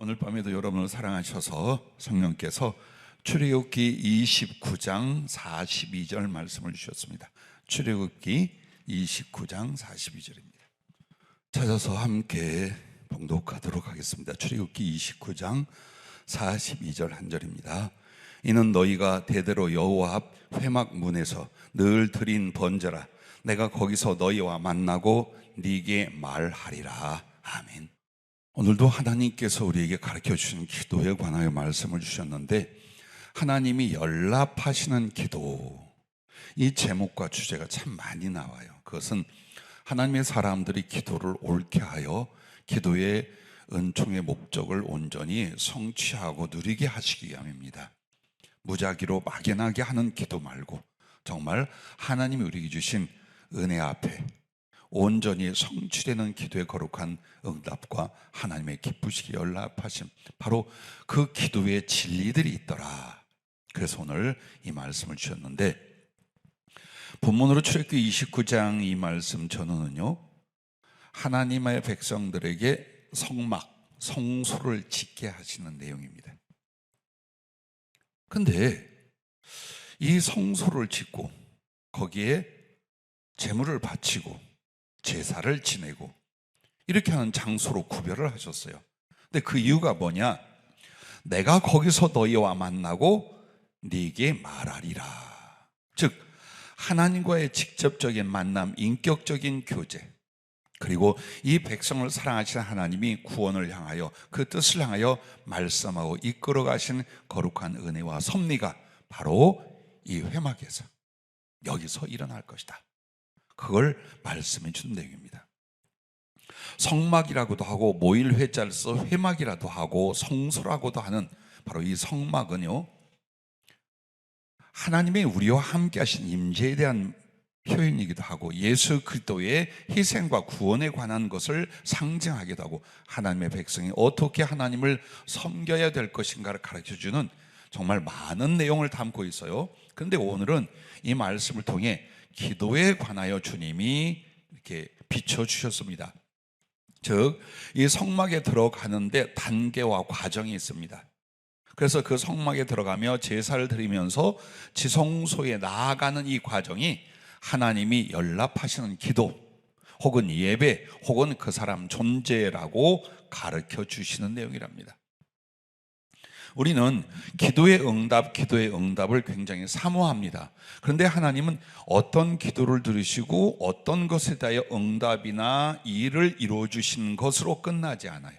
오늘 밤에도 여러분을 사랑하셔서 성령께서 출애굽기 29장 42절 말씀을 주셨습니다. 출애굽기 29장 42절입니다. 찾아서 함께 봉독하도록 하겠습니다. 출애굽기 29장 42절 한 절입니다. 이는 너희가 대대로 여호와 앞 회막 문에서 늘 드린 번제라. 내가 거기서 너희와 만나고 네게 말하리라. 아멘. 오늘도 하나님께서 우리에게 가르쳐 주신 기도에 관하여 말씀을 주셨는데, 하나님이 연락하시는 기도, 이 제목과 주제가 참 많이 나와요. 그것은 하나님의 사람들이 기도를 옳게 하여 기도의 은총의 목적을 온전히 성취하고 누리게 하시기 위함입니다. 무작위로 막연하게 하는 기도 말고 정말 하나님이 우리에게 주신 은혜 앞에 온전히 성취되는 기도의 거룩한 응답과 하나님의 기쁘시게 연락하심, 바로 그 기도의 진리들이 있더라. 그래서 오늘 이 말씀을 주셨는데, 본문으로 출애굽기 29장 이 말씀 전후는요, 하나님의 백성들에게 성소를 짓게 하시는 내용입니다. 근데 이 성소를 짓고 거기에 제물을 바치고 제사를 지내고 이렇게 하는 장소로 구별을 하셨어요. 근데 그 이유가 뭐냐? 내가 거기서 너희와 만나고 네게 말하리라. 즉 하나님과의 직접적인 만남, 인격적인 교제, 그리고 이 백성을 사랑하시는 하나님이 구원을 향하여 그 뜻을 향하여 말씀하고 이끌어 가신 거룩한 은혜와 섭리가 바로 이 회막에서, 여기서 일어날 것이다. 그걸 말씀해 주는 내용입니다. 성막이라고도 하고 모일 회자를 써 회막이라도 하고 성소라고도 하는 바로 이 성막은요, 하나님의 우리와 함께 하신 임재에 대한 표현이기도 하고 예수 그리스도의 희생과 구원에 관한 것을 상징하기도 하고 하나님의 백성이 어떻게 하나님을 섬겨야 될 것인가를 가르쳐주는 정말 많은 내용을 담고 있어요. 그런데 오늘은 이 말씀을 통해 기도에 관하여 주님이 이렇게 비춰주셨습니다. 즉, 이 성막에 들어가는데 단계와 과정이 있습니다. 그래서 그 성막에 들어가며 제사를 드리면서 지성소에 나아가는 이 과정이 하나님이 연락하시는 기도 혹은 예배 혹은 그 사람 존재라고 가르쳐 주시는 내용이랍니다. 우리는 기도의 응답을 굉장히 사모합니다. 그런데 하나님은 어떤 기도를 들으시고 어떤 것에 대하여 응답이나 일을 이루어 주시는 것으로 끝나지 않아요.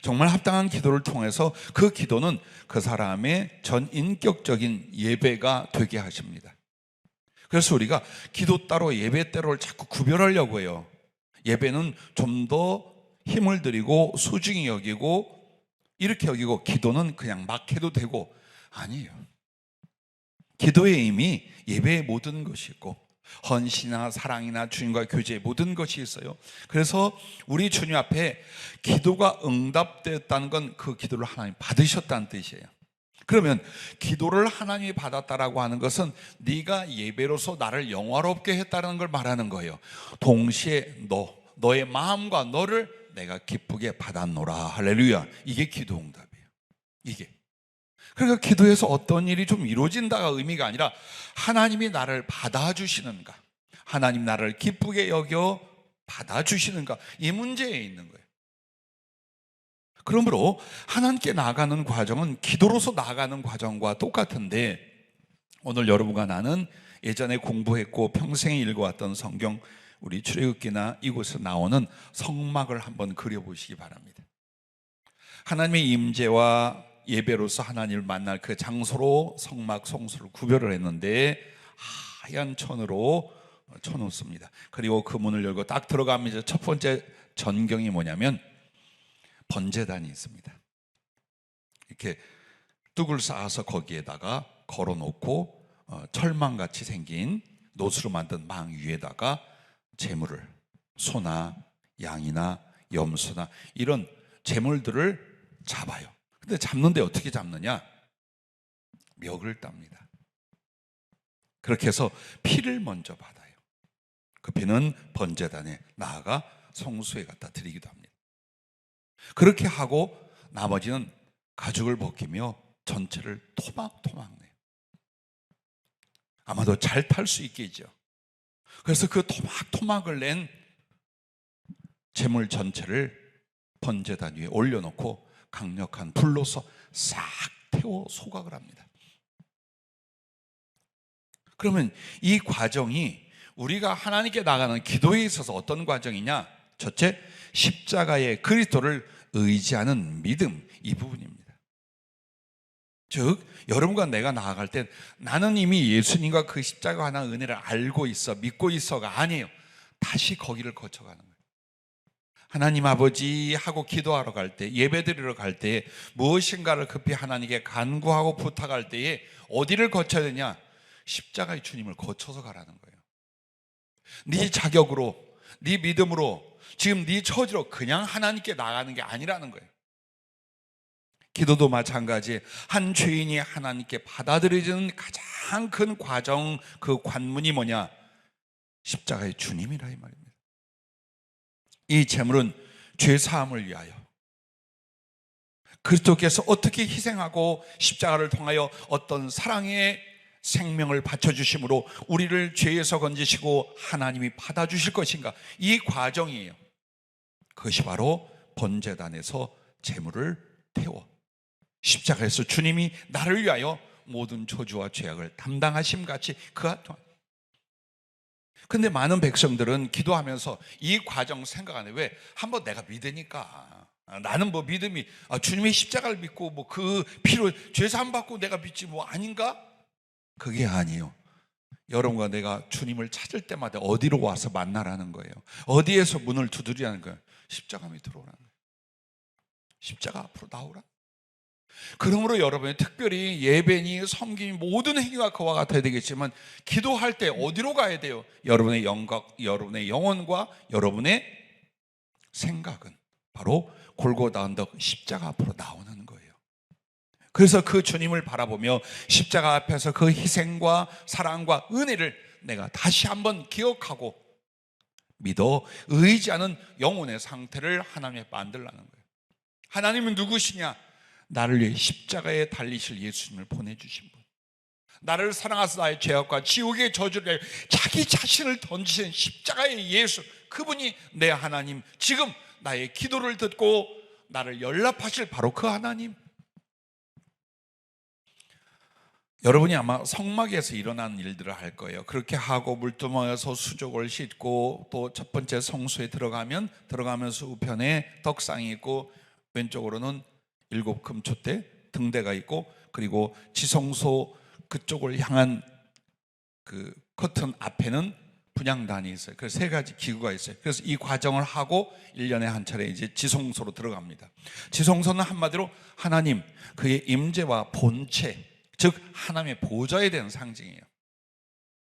정말 합당한 기도를 통해서 그 기도는 그 사람의 전인격적인 예배가 되게 하십니다. 그래서 우리가 기도 따로 예배 따로를 자꾸 구별하려고 해요. 예배는 좀 더 힘을 들이고 소중히 여기고 이렇게 여기고, 기도는 그냥 막 해도 되고, 아니에요. 기도에 이미 예배의 모든 것이 있고 헌신이나 사랑이나 주님과 교제의 모든 것이 있어요. 그래서 우리 주님 앞에 기도가 응답되었다는 건 그 기도를 하나님 받으셨다는 뜻이에요. 그러면 기도를 하나님이 받았다라고 하는 것은 네가 예배로서 나를 영화롭게 했다는 걸 말하는 거예요. 동시에 너의 마음과 너를 내가 기쁘게 받았노라. 할렐루야. 이게 기도 응답이에요. 이게. 그러니까 기도에서 어떤 일이 좀 이루어진다가 의미가 아니라 하나님이 나를 받아주시는가, 하나님 나를 기쁘게 여겨 받아주시는가, 이 문제에 있는 거예요. 그러므로 하나님께 나아가는 과정은 기도로서 나아가는 과정과 똑같은데, 오늘 여러분과 나는 예전에 공부했고 평생에 읽어왔던 성경, 우리 출애굽기나 이곳에서 나오는 성막을 한번 그려보시기 바랍니다. 하나님의 임재와 예배로서 하나님을 만날 그 장소로 성막, 성소를 구별을 했는데 하얀 천으로 쳐놓습니다. 그리고 그 문을 열고 딱 들어가면 첫 번째 전경이 뭐냐면 번제단이 있습니다. 이렇게 뚝을 쌓아서 거기에다가 걸어놓고 철망같이 생긴 노수로 만든 망 위에다가 제물을, 소나 양이나 염소나 이런 제물들을 잡아요. 근데 잡는데 어떻게 잡느냐? 멱을 땁니다. 그렇게 해서 피를 먼저 받아요. 그 피는 번제단에 나아가 성소에 갖다 드리기도 합니다. 그렇게 하고 나머지는 가죽을 벗기며 전체를 토막토막 내요. 아마도 잘 탈 수 있겠죠. 그래서 그 토막토막을 낸 재물 전체를 번제단 위에 올려놓고 강력한 불로서 싹 태워 소각을 합니다. 그러면 이 과정이 우리가 하나님께 나가는 기도에 있어서 어떤 과정이냐? 첫째, 십자가의 그리스도를 의지하는 믿음, 이 부분입니다. 즉 여러분과 내가 나아갈 땐 나는 이미 예수님과 그 십자가 하나 은혜를 알고 있어, 믿고 있어가 아니에요. 다시 거기를 거쳐가는 거예요. 하나님 아버지 하고 기도하러 갈 때, 예배드리러 갈 때에 무엇인가를 급히 하나님께 간구하고 부탁할 때에 어디를 거쳐야 되냐? 십자가의 주님을 거쳐서 가라는 거예요. 네 자격으로, 네 믿음으로, 지금 네 처지로 그냥 하나님께 나가는 게 아니라는 거예요. 기도도 마찬가지. 한 죄인이 하나님께 받아들여지는 가장 큰 과정, 그 관문이 뭐냐? 십자가의 주님이라 이 말입니다. 이 제물은 죄 사함을 위하여 그리스도께서 어떻게 희생하고 십자가를 통하여 어떤 사랑의 생명을 바쳐주심으로 우리를 죄에서 건지시고 하나님이 받아주실 것인가, 이 과정이에요. 그것이 바로 번제단에서 제물을 태워 십자가에서 주님이 나를 위하여 모든 저주와 죄악을 담당하심 같이 그와 동안. 근데 많은 백성들은 기도하면서 이 과정 생각 안 해요. 왜? 한번 내가 믿으니까. 나는 뭐 믿음이 주님의 십자가를 믿고 뭐 그 피로 죄사함 받고 내가 믿지 뭐 아닌가? 그게 아니에요. 여러분과 내가 주님을 찾을 때마다 어디로 와서 만나라는 거예요. 어디에서 문을 두드리라는 거예요. 십자가 밑으로 오라는 거예요. 십자가 앞으로 나오라. 그러므로 여러분이 특별히 예배니 섬김이 모든 행위가 그와 같아야 되겠지만 기도할 때 어디로 가야 돼요? 여러분의 영각, 여러분의 영혼과 여러분의 생각은 바로 골고다 언덕 십자가 앞으로 나오는 거예요. 그래서 그 주님을 바라보며 십자가 앞에서 그 희생과 사랑과 은혜를 내가 다시 한번 기억하고 믿어 의지하는 영혼의 상태를 하나님에 만들라는 거예요. 하나님은 누구시냐? 나를 위해 십자가에 달리실 예수님을 보내주신 분, 나를 사랑하사 나의 죄악과 지옥의 저주를 자기 자신을 던지신 십자가의 예수, 그분이 내 하나님, 지금 나의 기도를 듣고 나를 연락하실 바로 그 하나님. 여러분이 아마 성막에서 일어난 일들을 할 거예요. 그렇게 하고 물두멍에서 수족을 씻고 또 첫 번째 성소에 들어가면서 우편에 떡상이 있고 왼쪽으로는 7 금초대 등대가 있고, 그리고 지성소 그쪽을 향한 그 커튼 앞에는 분향단이 있어요. 그래서 3가지 기구가 있어요. 그래서 이 과정을 하고 1년에 한 차례 이제 지성소로 들어갑니다. 지성소는 한마디로 하나님 그의 임재와 본체, 즉 하나님의 보좌에 대한 상징이에요.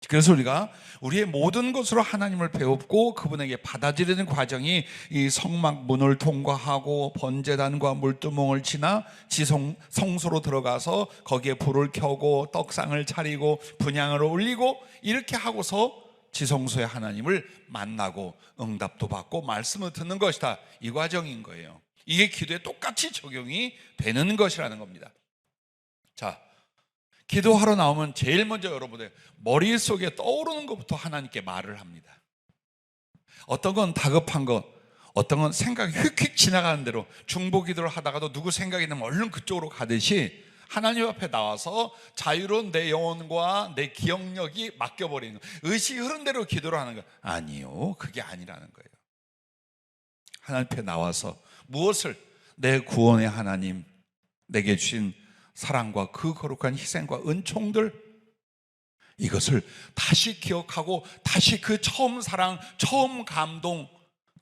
그래서 우리가 우리의 모든 것으로 하나님을 배웠고 그분에게 받아들이는 과정이 이 성막 문을 통과하고 번제단과 물두멍을 지나 성소로 들어가서 거기에 불을 켜고 떡상을 차리고 분향을 올리고 이렇게 하고서 지성소의 하나님을 만나고 응답도 받고 말씀을 듣는 것이다, 이 과정인 거예요. 이게 기도에 똑같이 적용이 되는 것이라는 겁니다. 자, 기도하러 나오면 제일 먼저 여러분의 머릿속에 떠오르는 것부터 하나님께 말을 합니다. 어떤 건 다급한 것, 어떤 건 생각이 휙휙 지나가는 대로 중보기도를 하다가도 누구 생각이 나면 얼른 그쪽으로 가듯이 하나님 앞에 나와서 자유로운 내 영혼과 내 기억력이 맡겨버리는 거예요. 의식이 흐른 대로 기도를 하는 거예요. 아니요, 그게 아니라는 거예요. 하나님 앞에 나와서 무엇을, 내 구원의 하나님, 내게 주신 사랑과 그 거룩한 희생과 은총들, 이것을 다시 기억하고 다시 그 처음 사랑, 처음 감동,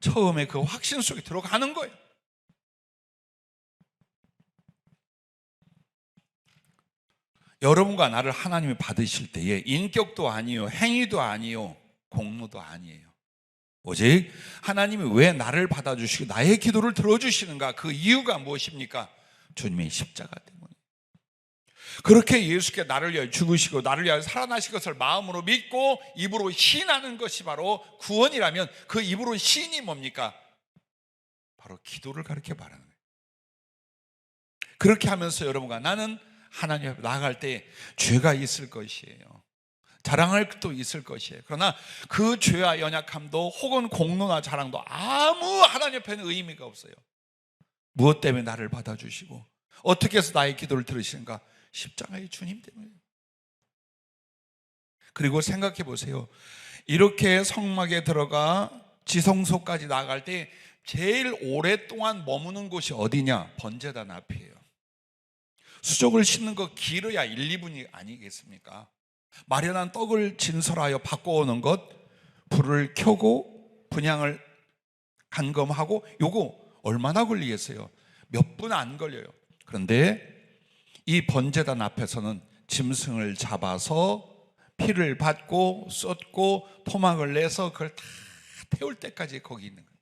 처음에 그 확신 속에 들어가는 거예요. 여러분과 나를 하나님이 받으실 때에 인격도 아니요, 행위도 아니요, 공로도 아니에요. 오직 하나님이 왜 나를 받아주시고 나의 기도를 들어주시는가, 그 이유가 무엇입니까? 주님의 십자가 때문에. 그렇게 예수께 나를 위하여 죽으시고 나를 위하여 살아나신 것을 마음으로 믿고 입으로 시인하는 것이 바로 구원이라면, 그 입으로 시인이 뭡니까? 바로 기도를 가르쳐 말하는 거예요. 그렇게 하면서 여러분과 나는 하나님 앞에 나아갈 때 죄가 있을 것이에요. 자랑할 것도 있을 것이에요. 그러나 그 죄와 연약함도 혹은 공로나 자랑도 아무 하나님 앞에는 의미가 없어요. 무엇 때문에 나를 받아주시고 어떻게 해서 나의 기도를 들으시는가? 십자가의 주님 때문에. 그리고 생각해 보세요. 이렇게 성막에 들어가 지성소까지 나아갈 때 제일 오랫동안 머무는 곳이 어디냐? 번제단 앞이에요. 수족을 싣는 거 길어야 1, 2분이 아니겠습니까? 마련한 떡을 진설하여 바꿔오는 것, 불을 켜고 분향을 간검하고, 요거 얼마나 걸리겠어요? 몇 분 안 걸려요. 그런데 이 번제단 앞에서는 짐승을 잡아서 피를 받고 쏟고 토막을 내서 그걸 다 태울 때까지 거기 있는 거예요.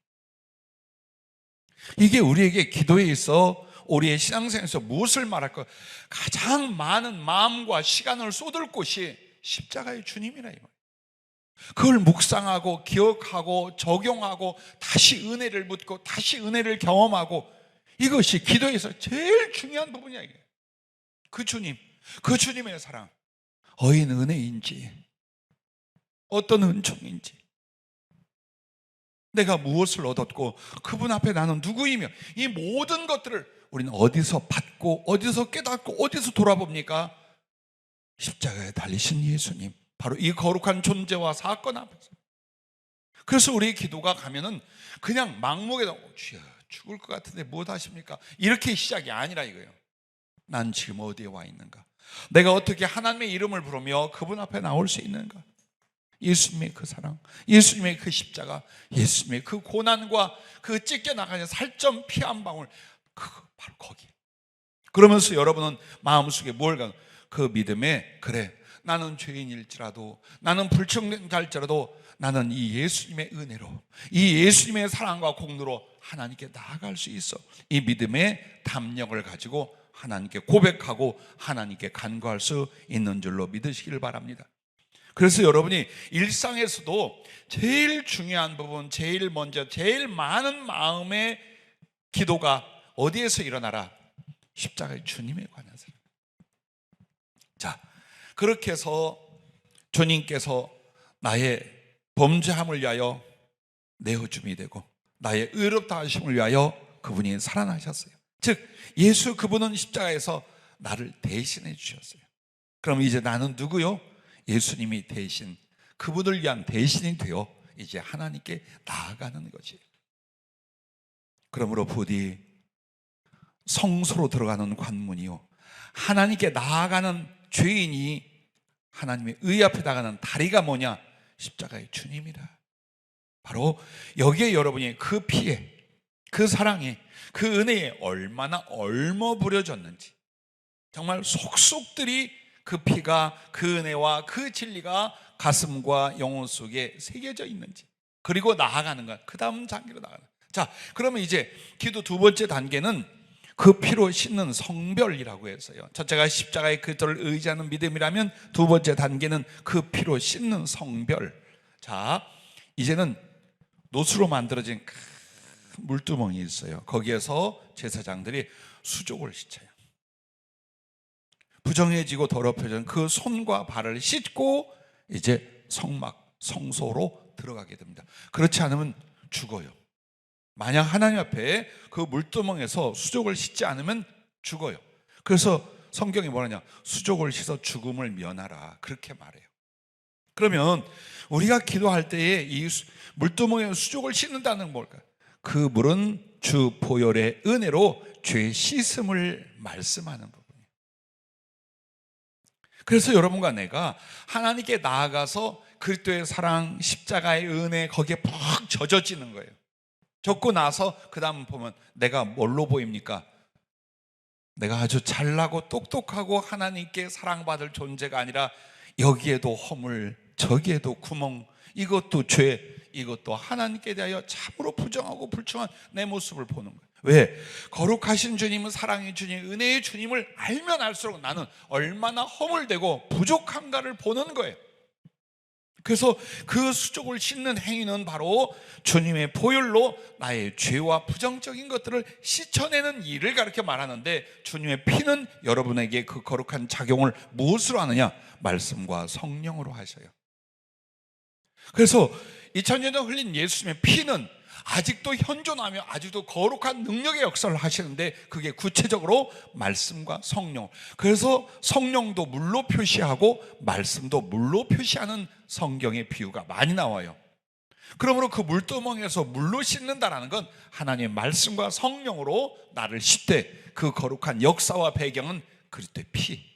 이게 우리에게 기도에 있어 우리의 신앙생활에서 무엇을 말할까? 가장 많은 마음과 시간을 쏟을 곳이 십자가의 주님이라 이 말이에요. 그걸 묵상하고 기억하고 적용하고 다시 은혜를 묻고 다시 은혜를 경험하고, 이것이 기도에서 제일 중요한 부분이야. 이게. 그 주님, 그 주님의 사랑, 어인 은혜인지 어떤 은총인지, 내가 무엇을 얻었고 그분 앞에 나는 누구이며, 이 모든 것들을 우리는 어디서 받고 어디서 깨닫고 어디서 돌아봅니까? 십자가에 달리신 예수님, 바로 이 거룩한 존재와 사건 앞에서. 그래서 우리 기도가 가면은 그냥 막무게다 주여 죽을 것 같은데 무엇 하십니까? 이렇게 시작이 아니라 이거예요. 난 지금 어디에 와 있는가? 내가 어떻게 하나님의 이름을 부르며 그분 앞에 나올 수 있는가? 예수님의 그 사랑, 예수님의 그 십자가, 예수님의 그 고난과 그 찢겨나가는 살점 피 한 방울, 그거 바로 거기. 그러면서 여러분은 마음속에 뭘 가? 그 믿음에, 그래 나는 죄인일지라도, 나는 불청된 자일지라도 나는 이 예수님의 은혜로, 이 예수님의 사랑과 공로로 하나님께 나아갈 수 있어. 이 믿음의 담력을 가지고 하나님께 고백하고 하나님께 간구할 수 있는 줄로 믿으시길 바랍니다. 그래서 여러분이 일상에서도 제일 중요한 부분, 제일 먼저, 제일 많은 마음의 기도가 어디에서 일어나라? 십자가의 주님에 관해서. 자, 그렇게 해서 주님께서 나의 범죄함을 위하여 내어줌이 되고 나의 의롭다 하심을 위하여 그분이 살아나셨어요. 즉 예수 그분은 십자가에서 나를 대신해 주셨어요. 그럼 이제 나는 누구요? 예수님이 대신, 그분을 위한 대신이 되어 이제 하나님께 나아가는 거지. 그러므로 부디 성소로 들어가는 관문이요, 하나님께 나아가는 죄인이 하나님의 의 앞에 나가는 다리가 뭐냐? 십자가의 주님이라. 바로 여기에 여러분이 그 피에, 그 사랑에, 그 은혜에 얼마나 얼머부려졌는지, 정말 속속들이 그 피가, 그 은혜와 그 진리가 가슴과 영혼 속에 새겨져 있는지, 그리고 나아가는 것, 그 다음 단계로 나가는. 자, 그러면 이제 기도 두 번째 단계는 그 피로 씻는 성별이라고 해서요, 첫째가 십자가의 그리스도를 의지하는 믿음이라면 두 번째 단계는 그 피로 씻는 성별. 자, 이제는 노수로 만들어진 큰 물두멍이 있어요. 거기에서 제사장들이 수족을 씻어요. 부정해지고 더럽혀진 그 손과 발을 씻고 이제 성막, 성소로 들어가게 됩니다. 그렇지 않으면 죽어요. 만약 하나님 앞에 그 물두멍에서 수족을 씻지 않으면 죽어요. 그래서 성경이 뭐라냐? 수족을 씻어 죽음을 면하라, 그렇게 말해요. 그러면 우리가 기도할 때에 이 물두멍에 수족을 씻는다는 건 뭘까요? 그 물은 주 보혈의 은혜로 죄 씻음을 말씀하는 부분이에요. 그래서 여러분과 내가 하나님께 나아가서 그리스도의 사랑, 십자가의 은혜 거기에 푹 젖어지는 거예요. 젖고 나서 그 다음 보면 내가 뭘로 보입니까? 내가 아주 잘나고 똑똑하고 하나님께 사랑받을 존재가 아니라 여기에도 허물, 저기에도 구멍, 이것도 죄, 이것도 하나님께 대하여 참으로 부정하고 불충한 내 모습을 보는 거예요. 왜? 거룩하신 주님은 사랑의 주님, 은혜의 주님을 알면 알수록 나는 얼마나 허물되고 부족한가를 보는 거예요. 그래서 그 수족을 씻는 행위는 바로 주님의 보혈로 나의 죄와 부정적인 것들을 씻어내는 일을 가르쳐 말하는데, 주님의 피는 여러분에게 그 거룩한 작용을 무엇으로 하느냐? 말씀과 성령으로 하셔요. 그래서 2000년 전 흘린 예수님의 피는 아직도 현존하며 아직도 거룩한 능력의 역사를 하시는데, 그게 구체적으로 말씀과 성령. 그래서 성령도 물로 표시하고 말씀도 물로 표시하는 성경의 비유가 많이 나와요. 그러므로 그 물두멍에서 물로 씻는다라는 건 하나님의 말씀과 성령으로 나를 씻되, 그 거룩한 역사와 배경은 그리스도의 피.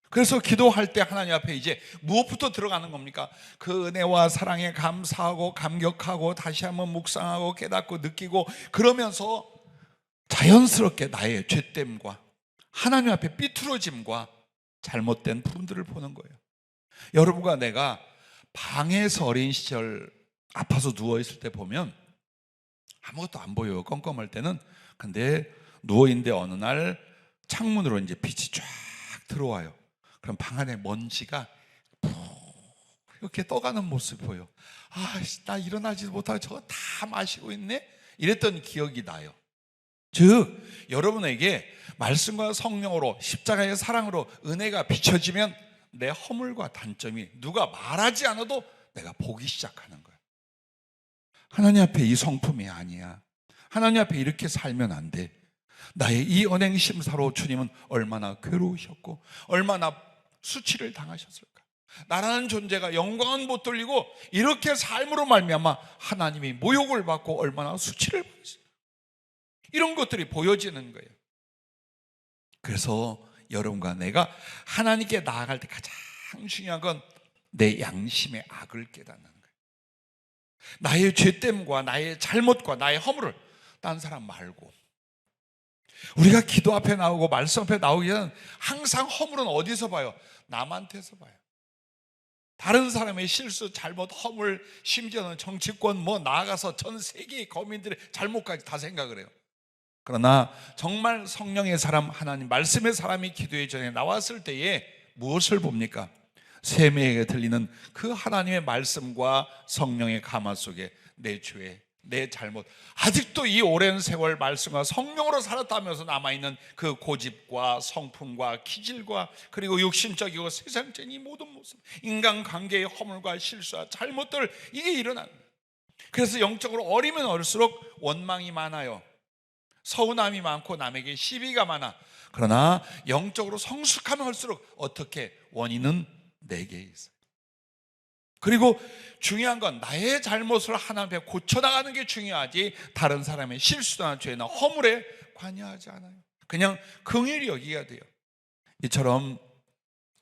그래서 기도할 때 하나님 앞에 이제 무엇부터 들어가는 겁니까? 그 은혜와 사랑에 감사하고 감격하고 다시 한번 묵상하고 깨닫고 느끼고, 그러면서 자연스럽게 나의 죄됨과 하나님 앞에 삐뚤어짐과 잘못된 부분들을 보는 거예요. 여러분과 내가 방에서 어린 시절 아파서 누워있을 때 보면 아무것도 안 보여요. 껌껌할 때는. 근데 누워있는데 어느 날 창문으로 이제 빛이 쫙 들어와요. 그럼 방 안에 먼지가 이렇게 떠가는 모습이 보여. 나 일어나지도 못하고 저거 다 마시고 있네? 이랬던 기억이 나요. 즉, 여러분에게 말씀과 성령으로 십자가의 사랑으로 은혜가 비춰지면 내 허물과 단점이 누가 말하지 않아도 내가 보기 시작하는 거야. 하나님 앞에 이 성품이 아니야. 하나님 앞에 이렇게 살면 안 돼. 나의 이 언행 심사로 주님은 얼마나 괴로우셨고 얼마나 수치를 당하셨을까. 나라는 존재가 영광은 못 돌리고 이렇게 삶으로 말미암아 하나님이 모욕을 받고 얼마나 수치를 받으실까. 이런 것들이 보여지는 거예요. 그래서 여러분과 내가 하나님께 나아갈 때 가장 중요한 건 내 양심의 악을 깨닫는 거예요. 나의 죄됨과 나의 잘못과 나의 허물을 딴 사람 말고, 우리가 기도 앞에 나오고 말씀 앞에 나오기 전에 항상 허물은 어디서 봐요? 남한테서 봐요. 다른 사람의 실수, 잘못, 허물, 심지어는 정치권 나아가서 전 세계의 거민들의 잘못까지 다 생각을 해요. 그러나 정말 성령의 사람, 하나님 말씀의 사람이 기도의 전에 나왔을 때에 무엇을 봅니까? 세미에게 들리는 그 하나님의 말씀과 성령의 가마 속에 내 죄, 내 잘못, 아직도 이 오랜 세월 말씀과 성령으로 살았다면서 남아있는 그 고집과 성품과 기질과 그리고 육신적이고 세상적인 이 모든 모습, 인간관계의 허물과 실수와 잘못들, 이게 일어나는 거예요. 그래서 영적으로 어리면 어릴수록 원망이 많아요. 서운함이 많고 남에게 시비가 많아. 그러나 영적으로 성숙하면 할수록 어떻게? 원인은 내게 있어요. 그리고 중요한 건 나의 잘못을 하나님 앞에 고쳐나가는 게 중요하지, 다른 사람의 실수나 죄나 허물에 관여하지 않아요. 그냥 긍휼히 여기야 돼요. 이처럼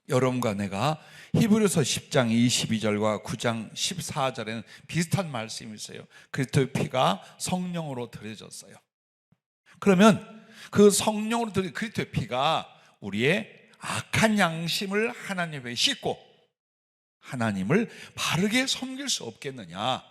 여러분과 내가 히브리서 10장 22절과 9장 14절에는 비슷한 말씀이 있어요. 그리스도의 피가 성령으로 들여졌어요. 그러면 그 성령으로 들여진 그리스도의 피가 우리의 악한 양심을 하나님 앞에 씻고 하나님을 바르게 섬길 수 없겠느냐.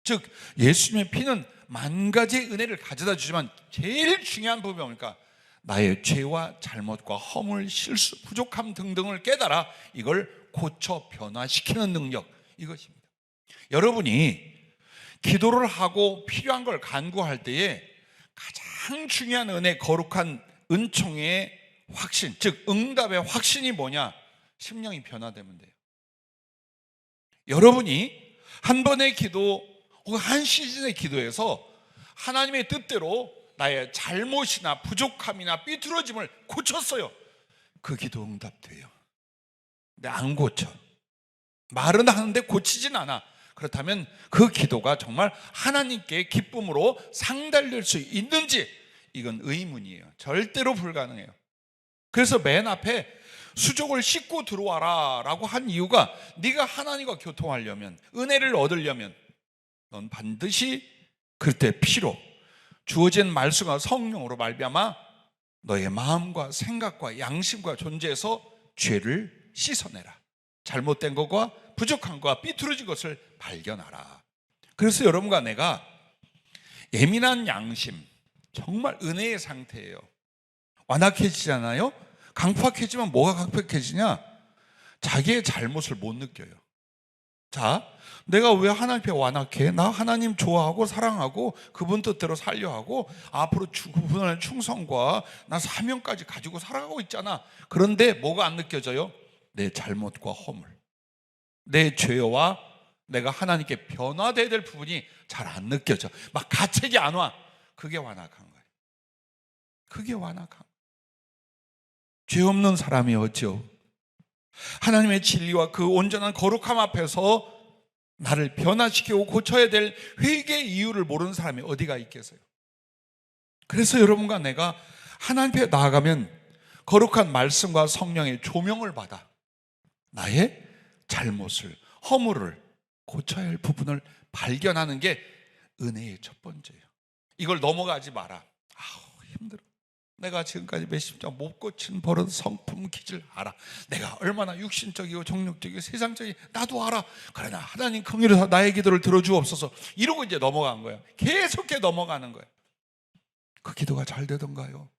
즉 예수님의 피는 만 가지의 은혜를 가져다 주지만 제일 중요한 부분이 뭡니까? 나의 죄와 잘못과 허물, 실수, 부족함 등등을 깨달아 이걸 고쳐 변화시키는 능력, 이것입니다. 여러분이 기도를 하고 필요한 걸 간구할 때에 가장 중요한 은혜, 거룩한 은총의 확신, 즉 응답의 확신이 뭐냐? 심령이 변화되면 돼요. 여러분이 한 번의 기도 혹은 한 시즌의 기도에서 하나님의 뜻대로 나의 잘못이나 부족함이나 삐뚤어짐을 고쳤어요. 그 기도 응답돼요. 근데 안 고쳐. 말은 하는데 고치진 않아. 그렇다면 그 기도가 정말 하나님께 기쁨으로 상달될 수 있는지, 이건 의문이에요. 절대로 불가능해요. 그래서 맨 앞에 수족을 씻고 들어와라 라고 한 이유가, 네가 하나님과 교통하려면, 은혜를 얻으려면 넌 반드시 그때 피로 주어진 말씀과 성령으로 말미암아 너의 마음과 생각과 양심과 존재에서 죄를 씻어내라. 잘못된 것과 부족한 것과 삐뚤어진 것을 발견하라. 그래서 여러분과 내가 예민한 양심, 정말 은혜의 상태예요. 완악해지잖아요. 강팍해지면 뭐가 강팍해지냐? 자기의 잘못을 못 느껴요. 자, 내가 왜 하나님 앞에 완악해? 나 하나님 좋아하고 사랑하고 그분 뜻대로 살려 하고 앞으로 그분의 충성과 나 사명까지 가지고 살아가고 있잖아. 그런데 뭐가 안 느껴져요? 내 잘못과 허물, 내 죄와 내가 하나님께 변화돼야 될 부분이 잘 안 느껴져. 막 가책이 안 와. 그게 완악한 거예요. 그게 완악한 거예요. 죄 없는 사람이 어찌요? 하나님의 진리와 그 온전한 거룩함 앞에서 나를 변화시키고 고쳐야 될 회개의 이유를 모르는 사람이 어디가 있겠어요? 그래서 여러분과 내가 하나님 앞에 나아가면 거룩한 말씀과 성령의 조명을 받아 나의 잘못을, 허물을 고쳐야 할 부분을 발견하는 게 은혜의 첫 번째예요. 이걸 넘어가지 마라. 힘들어. 내가 지금까지 몇십 장 못 고친 버릇, 성품, 기질 알아. 내가 얼마나 육신적이고 정욕적이고 세상적이 나도 알아. 그러나 하나님 긍휼해서 나의 기도를 들어주옵소서. 이러고 이제 넘어간 거예요. 계속 넘어가는 거예요. 그 기도가 잘 되던가요?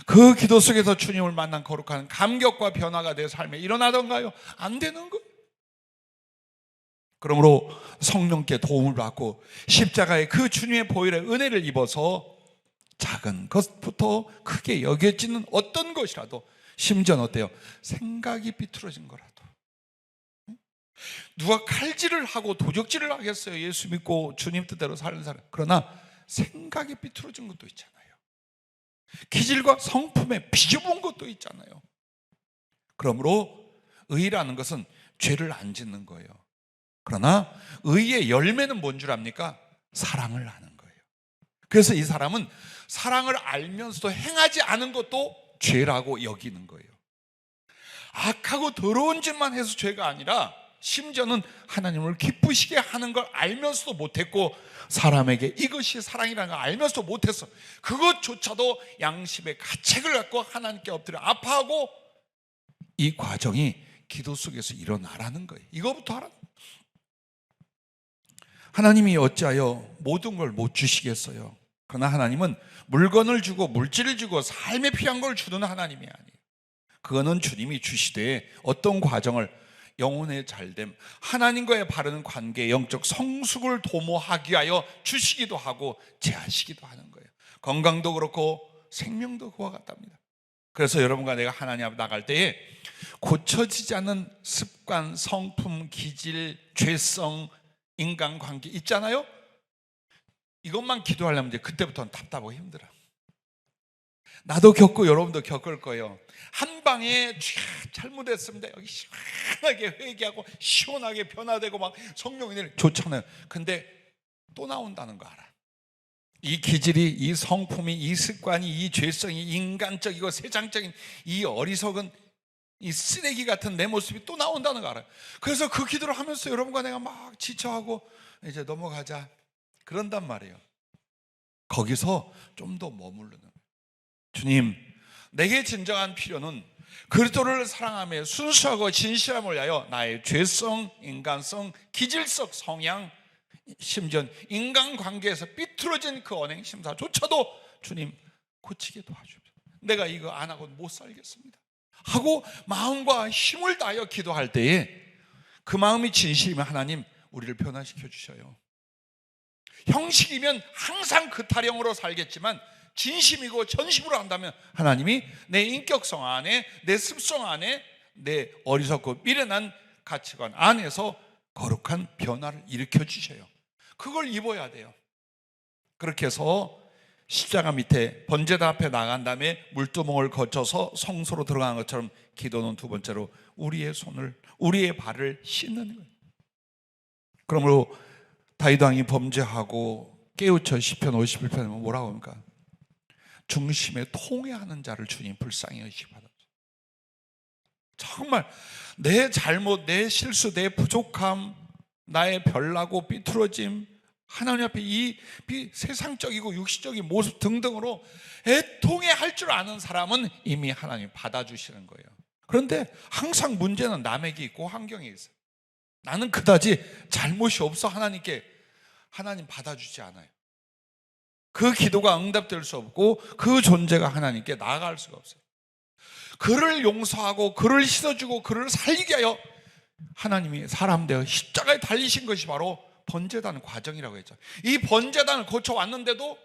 그 기도 속에서 주님을 만난 거룩한 감격과 변화가 내 삶에 일어나던가요? 안 되는 거예요. 그러므로 성령께 도움을 받고 십자가의 그 주님의 보혈의 은혜를 입어서 작은 것부터 크게 여겨지는 어떤 것이라도, 심지어는 어때요? 생각이 비틀어진 거라도. 누가 칼질을 하고 도적질을 하겠어요? 예수 믿고 주님 뜻대로 사는 사람. 그러나 생각이 비틀어진 것도 있잖아요. 기질과 성품에 비좁은 것도 있잖아요. 그러므로 의라는 것은 죄를 안 짓는 거예요. 그러나 의의 열매는 뭔 줄 압니까? 사랑을 하는 거예요. 그래서 이 사람은 사랑을 알면서도 행하지 않은 것도 죄라고 여기는 거예요. 악하고 더러운 짓만 해서 죄가 아니라 심지어는 하나님을 기쁘시게 하는 걸 알면서도 못했고, 사람에게 이것이 사랑이라는 걸 알면서도 못했어. 그것조차도 양심의 가책을 갖고 하나님께 엎드려 아파하고, 이 과정이 기도 속에서 일어나라는 거예요. 이거부터 하라. 하나님이 어찌하여 모든 걸 못 주시겠어요? 그러나 하나님은 물건을 주고 물질을 주고 삶에 필요한 걸 주는 하나님이 아니에요. 그거는 주님이 주시되 어떤 과정을, 영혼의 잘됨, 하나님과의 바른 관계, 영적 성숙을 도모하기 위하여 주시기도 하고 제하시기도 하는 거예요. 건강도 그렇고 생명도 그와 같답니다. 그래서 여러분과 내가 하나님 앞에 나갈 때에 고쳐지지 않는 습관, 성품, 기질, 죄성, 인간관계 있잖아요. 이것만 기도하려면 이제 그때부터는 답답하고 힘들어요. 나도 겪고 여러분도 겪을 거예요. 한 방에 잘못했습니다. 여기 시원하게 회개하고 시원하게 변화되고 막 성령이 좋잖아요. 근데 또 나온다는 거 알아. 이 기질이, 이 성품이, 이 습관이, 이 죄성이, 인간적이고 세상적인 이 어리석은 이 쓰레기 같은 내 모습이 또 나온다는 거 알아요. 그래서 그 기도를 하면서 여러분과 내가 막 지쳐하고 이제 넘어가자 그런단 말이에요. 거기서 좀 더 머무르는 거예요. 주님, 내게 진정한 필요는 그리스도를 사랑하며 순수하고 진실함을 위하여 나의 죄성, 인간성, 기질적 성향, 심지어 인간관계에서 삐뚤어진 그 언행 심사조차도 주님 고치게 도와주십시오. 내가 이거 안 하고 못 살겠습니다 하고 마음과 힘을 다하여 기도할 때에 그 마음이 진실이면 하나님 우리를 변화시켜 주셔요. 형식이면 항상 그 타령으로 살겠지만 진심이고 전심으로 한다면 하나님이 내 인격성 안에, 내 습성 안에, 내 어리석고 미련한 가치관 안에서 거룩한 변화를 일으켜 주셔요. 그걸 입어야 돼요. 그렇게 해서 십자가 밑에 번제단 앞에 나간 다음에 물두멍을 거쳐서 성소로 들어가는 것처럼 기도는 두 번째로 우리의 손을, 우리의 발을 씻는 거예요. 그러므로 다윗 왕이 범죄하고 깨우쳐 시편 51편에 뭐라고 합니까? 중심에 통회하는 자를 주님 불쌍히 여기시받아. 정말 내 잘못, 내 실수, 내 부족함, 나의 별나고 삐뚤어짐, 하나님 앞에 이 세상적이고 육신적인 모습 등등으로 애통해 할 줄 아는 사람은 이미 하나님 받아주시는 거예요. 그런데 항상 문제는 남에게 있고 환경에 있어요. 나는 그다지 잘못이 없어 하나님께 하나님 받아주지 않아요. 그 기도가 응답될 수 없고 그 존재가 하나님께 나아갈 수가 없어요. 그를 용서하고 그를 씻어주고 그를 살리게 하여 하나님이 사람 되어 십자가에 달리신 것이 바로 번제단 과정이라고 했죠. 이 번제단을 고쳐왔는데도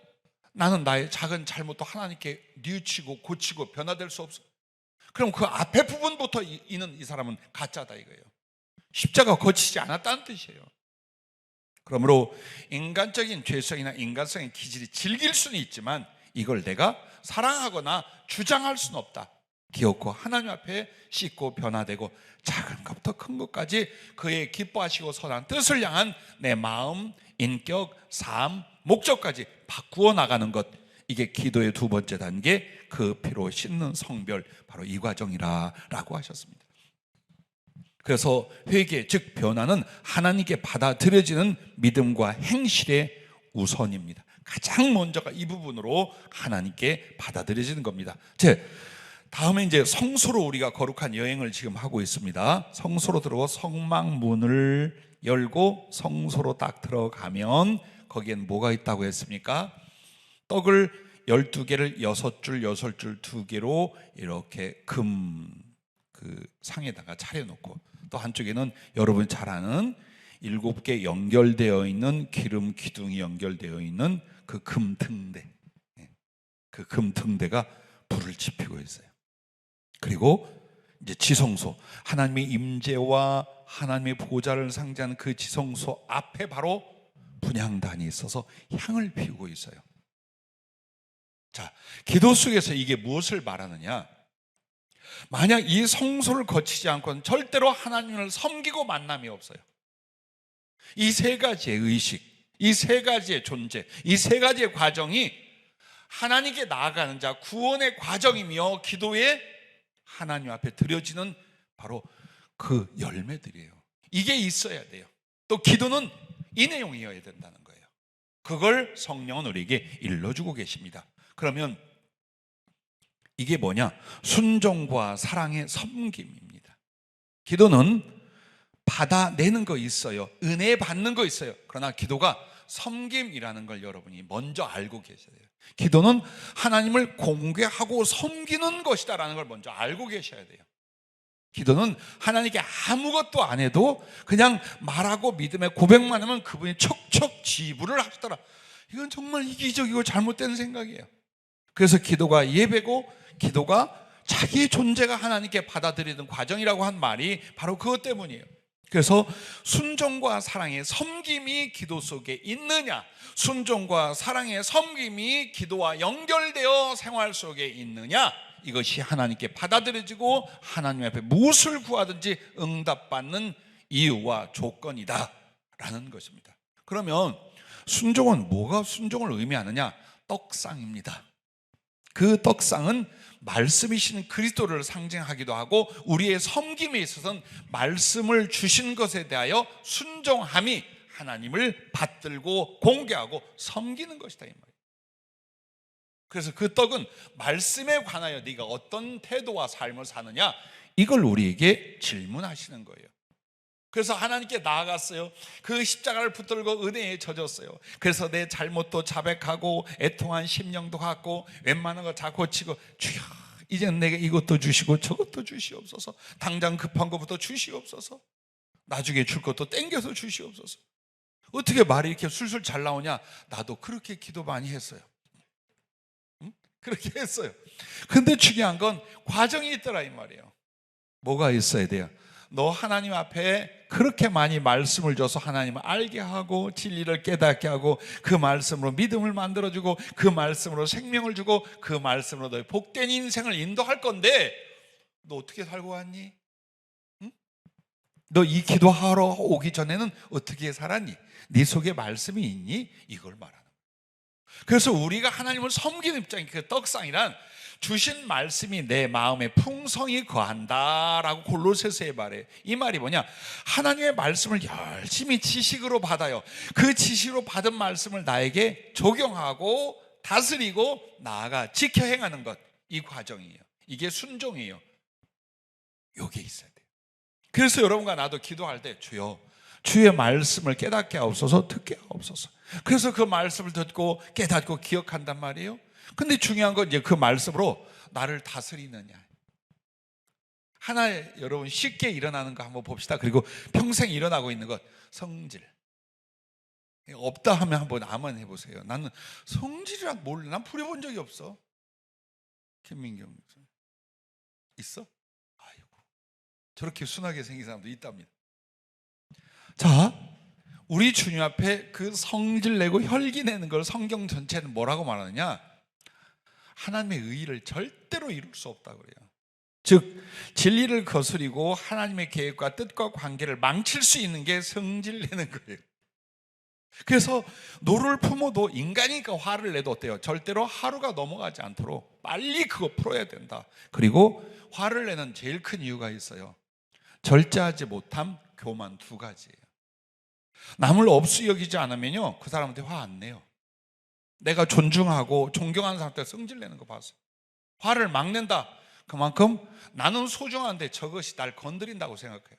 나는 나의 작은 잘못도 하나님께 뉘우치고 고치고 변화될 수 없어. 그럼 그 앞에 부분부터 이는 이 사람은 가짜다 이거예요. 십자가 거치지 않았다는 뜻이에요. 그러므로 인간적인 죄성이나 인간성의 기질이 즐길 수는 있지만 이걸 내가 사랑하거나 주장할 수는 없다. 기어코 하나님 앞에 씻고 변화되고 작은 것부터 큰 것까지 그의 기뻐하시고 선한 뜻을 향한 내 마음, 인격, 삶, 목적까지 바꾸어 나가는 것, 이게 기도의 두 번째 단계, 그 피로 씻는 성별, 바로 이 과정이라고 하셨습니다. 그래서 회개, 즉 변화는 하나님께 받아들여지는 믿음과 행실의 우선입니다. 가장 먼저가 이 부분으로 하나님께 받아들여지는 겁니다. 다음에 이제 성소로 우리가 거룩한 여행을 지금 하고 있습니다. 성소로 들어가 성막문을 열고 성소로 딱 들어가면 거기엔 뭐가 있다고 했습니까? 떡을 12개를 6줄 6줄 2개로 이렇게 그 상에다가 차려놓고, 또 한쪽에는 여러분이 잘 아는 7개 연결되어 있는 기름 기둥이 연결되어 있는 그 금등대, 그 금등대가 불을 지피고 있어요. 그리고 이제 지성소, 하나님의 임재와 하나님의 보좌를 상징하는 그 지성소 앞에 바로 분향단이 있어서 향을 피우고 있어요. 자, 기도 속에서 이게 무엇을 말하느냐? 만약 이 성소를 거치지 않고는 절대로 하나님을 섬기고 만남이 없어요. 이 세 가지의 의식, 이 세 가지의 존재, 이 세 가지의 과정이 하나님께 나아가는 자 구원의 과정이며 기도의 하나님 앞에 드려지는 바로 그 열매들이에요. 이게 있어야 돼요. 또 기도는 이 내용이어야 된다는 거예요. 그걸 성령은 우리에게 일러주고 계십니다. 그러면 이게 뭐냐? 순종과 사랑의 섬김입니다. 기도는 받아내는 거 있어요. 은혜 받는 거 있어요. 그러나 기도가 섬김이라는 걸 여러분이 먼저 알고 계셔야 돼요. 기도는 하나님을 공개하고 섬기는 것이다라는 걸 먼저 알고 계셔야 돼요. 기도는 하나님께 아무것도 안 해도 그냥 말하고 믿음의 고백만 하면 그분이 척척 지불을 하시더라. 이건 정말 이기적이고 잘못된 생각이에요. 그래서 기도가 예배고 기도가 자기 존재가 하나님께 받아들이는 과정이라고 한 말이 바로 그것 때문이에요. 그래서 순종과 사랑의 섬김이 기도 속에 있느냐, 순종과 사랑의 섬김이 기도와 연결되어 생활 속에 있느냐, 이것이 하나님께 받아들여지고 하나님 앞에 무엇을 구하든지 응답받는 이유와 조건이다 라는 것입니다. 그러면 순종은 뭐가 순종을 의미하느냐? 떡상입니다. 그 떡상은 말씀이신 그리스도를 상징하기도 하고 우리의 섬김에 있어서는 말씀을 주신 것에 대하여 순종함이 하나님을 받들고 공개하고 섬기는 것이다 이 말이에요. 그래서 그 떡은 말씀에 관하여 네가 어떤 태도와 삶을 사느냐, 이걸 우리에게 질문하시는 거예요. 그래서 하나님께 나아갔어요. 그 십자가를 붙들고 은혜에 젖었어요. 그래서 내 잘못도 자백하고 애통한 심령도 갖고 웬만한 거 다 고치고, 주여 이제는 내게 이것도 주시고 저것도 주시옵소서, 당장 급한 것부터 주시옵소서, 나중에 줄 것도 땡겨서 주시옵소서. 어떻게 말이 이렇게 술술 잘 나오냐? 나도 그렇게 기도 많이 했어요. 그렇게 했어요. 근데 중요한 건 과정이 있더라 이 말이에요. 뭐가 있어야 돼요? 너 하나님 앞에 그렇게 많이 말씀을 줘서 하나님을 알게 하고 진리를 깨닫게 하고 그 말씀으로 믿음을 만들어주고 그 말씀으로 생명을 주고 그 말씀으로 너의 복된 인생을 인도할 건데 너 어떻게 살고 왔니? 응? 너 이 기도하러 오기 전에는 어떻게 살았니? 네 속에 말씀이 있니? 이걸 말하는 거예요. 그래서 우리가 하나님을 섬기는 입장이 그 떡상이란 주신 말씀이 내 마음에 풍성히 거한다라고 골로새서에 말해. 이 말이 뭐냐? 하나님의 말씀을 열심히 지식으로 받아요. 그 지식으로 받은 말씀을 나에게 적용하고 다스리고 나아가 지켜 행하는 것, 이 과정이에요. 이게 순종이에요. 요게 있어야 돼요. 그래서 여러분과 나도 기도할 때 주여 주의 말씀을 깨닫게 하옵소서, 듣게 하옵소서. 그래서 그 말씀을 듣고 깨닫고 기억한단 말이에요. 근데 중요한 건 이제 그 말씀으로 나를 다스리느냐. 하나 여러분 쉽게 일어나는 거 한번 봅시다. 그리고 평생 일어나고 있는 것, 성질. 없다 하면 한번 아멘 해보세요. 나는 성질이란 몰라. 난 부려본 적이 없어. 김민경 있어? 아이고, 저렇게 순하게 생긴 사람도 있답니다. 자, 우리 주님 앞에 그 성질 내고 혈기 내는 걸 성경 전체는 뭐라고 말하느냐? 하나님의 의의를 절대로 이룰 수 없다고 그래요. 즉 진리를 거스리고 하나님의 계획과 뜻과 관계를 망칠 수 있는 게 성질 내는 거예요. 그래서 노를 품어도 인간이니까 화를 내도 어때요? 절대로 하루가 넘어가지 않도록 빨리 그거 풀어야 된다. 그리고 화를 내는 제일 큰 이유가 있어요. 절제하지 못함, 교만, 두 가지예요. 남을 업수 여기지 않으면요, 그 사람한테 화 안 내요. 내가 존중하고 존경하는 사람한테 성질 내는 거 봤어요. 화를 막 낸다. 그만큼 나는 소중한데 저것이 날 건드린다고 생각해요.